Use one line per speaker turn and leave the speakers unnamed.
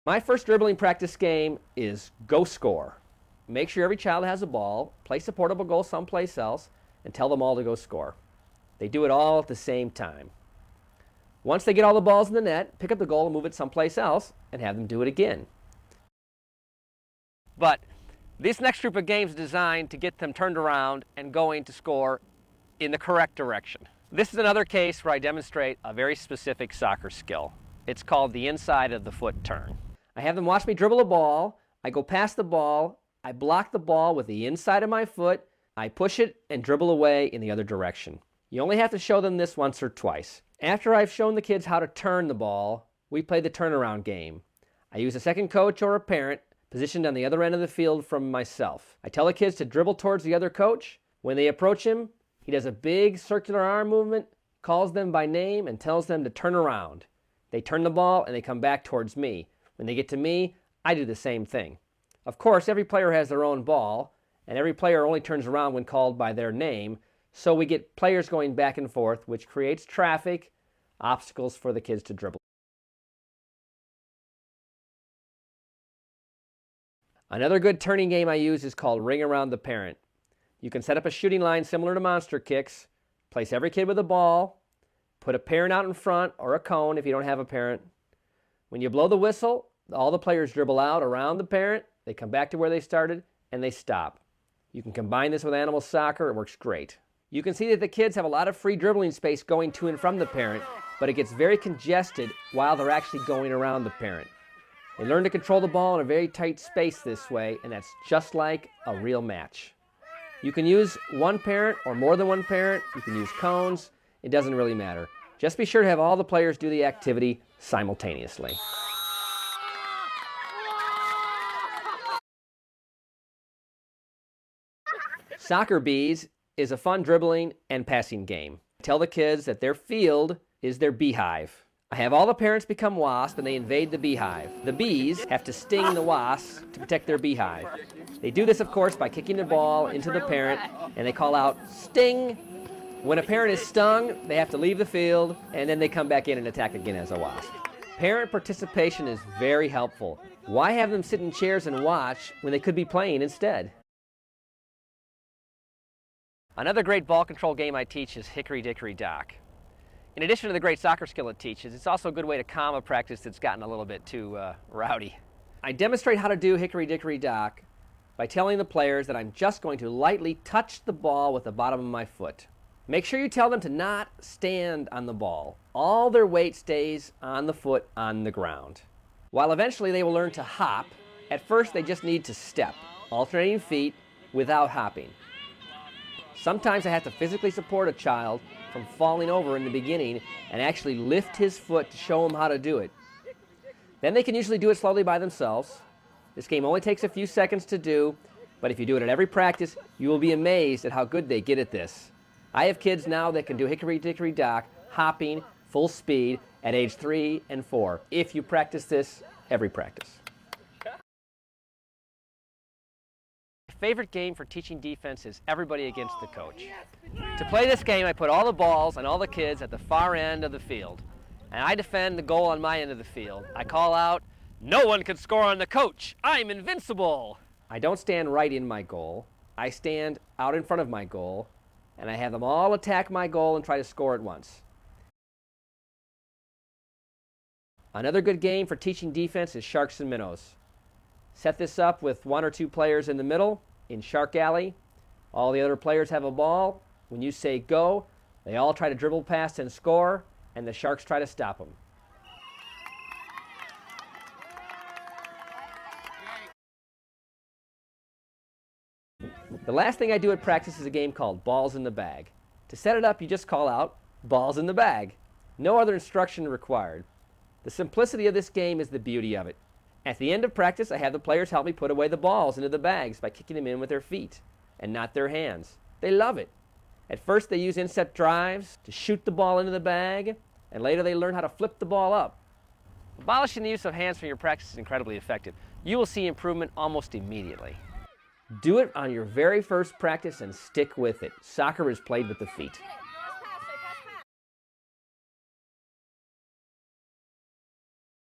My first dribbling practice game is go score. Make sure every child has a ball, place a portable goal someplace else, and tell them all to go score. They do it all at the same time. Once they get all the balls in the net, pick up the goal and move it someplace else, and have them do it again. But this next group of games is designed to get them turned around and going to score in the correct direction. This is another case where I demonstrate a very specific soccer skill. It's called the inside of the foot turn. I have them watch me dribble a ball. I go past the ball. I block the ball with the inside of my foot. I push it and dribble away in the other direction. You only have to show them this once or twice. After I've shown the kids how to turn the ball, we play the turnaround game. I use a second coach or a parent positioned on the other end of the field from myself. I tell the kids to dribble towards the other coach. When they approach him, he does a big circular arm movement, calls them by name, and tells them to turn around. They turn the ball and they come back towards me. When they get to me, I do the same thing. Of course, every player has their own ball, and every player only turns around when called by their name, so we get players going back and forth, which creates traffic, obstacles for the kids to dribble. Another good turning game I use is called Ring Around the Parent. You can set up a shooting line similar to monster kicks, place every kid with a ball, put a parent out in front or a cone if you don't have a parent. When you blow the whistle, all the players dribble out around the parent, they come back to where they started, and they stop. You can combine this with animal soccer, it works great. You can see that the kids have a lot of free dribbling space going to and from the parent, but it gets very congested while they're actually going around the parent. They learn to control the ball in a very tight space this way, and that's just like a real match. You can use one parent or more than one parent. You can use cones. It doesn't really matter. Just be sure to have all the players do the activity simultaneously. Soccer Bees is a fun dribbling and passing game. Tell the kids that their field is their beehive. I have all the parents become wasps and they invade the beehive. The bees have to sting the wasps to protect their beehive. They do this, of course, by kicking the ball into the parent, and they call out, "Sting!" When a parent is stung, they have to leave the field, and then they come back in and attack again as a wasp. Parent participation is very helpful. Why have them sit in chairs and watch when they could be playing instead? Another great ball control game I teach is Hickory, Dickory, Dock. In addition to the great soccer skill it teaches, it's also a good way to calm a practice that's gotten a little bit too rowdy. I demonstrate how to do Hickory, Dickory, Dock by telling the players that I'm just going to lightly touch the ball with the bottom of my foot. Make sure you tell them to not stand on the ball. All their weight stays on the foot on the ground. While eventually they will learn to hop, at first they just need to step, alternating feet without hopping. Sometimes I have to physically support a child from falling over in the beginning and actually lift his foot to show them how to do it. Then they can usually do it slowly by themselves. This game only takes a few seconds to do, but if you do it at every practice, you will be amazed at how good they get at this. I have kids now that can do Hickory, Dickory, Dock, hopping, full speed, at age 3 and 4, if you practice this every practice. My favorite game for teaching defense is everybody against the coach. To play this game, I put all the balls and all the kids at the far end of the field, and I defend the goal on my end of the field. I call out, "No one can score on the coach! I'm invincible!" I don't stand right in my goal. I stand out in front of my goal, and I have them all attack my goal and try to score at once. Another good game for teaching defense is Sharks and Minnows. Set this up with 1 or 2 players in the middle in Shark Alley. All the other players have a ball. When you say go, they all try to dribble past and score, and the Sharks try to stop them. The last thing I do at practice is a game called Balls in the Bag. To set it up, you just call out, "Balls in the bag." No other instruction required. The simplicity of this game is the beauty of it. At the end of practice, I have the players help me put away the balls into the bags by kicking them in with their feet and not their hands. They love it. At first, they use inset drives to shoot the ball into the bag, and later they learn how to flip the ball up. Abolishing the use of hands from your practice is incredibly effective. You will see improvement almost immediately. Do it on your very first practice and stick with it. Soccer is played with the feet.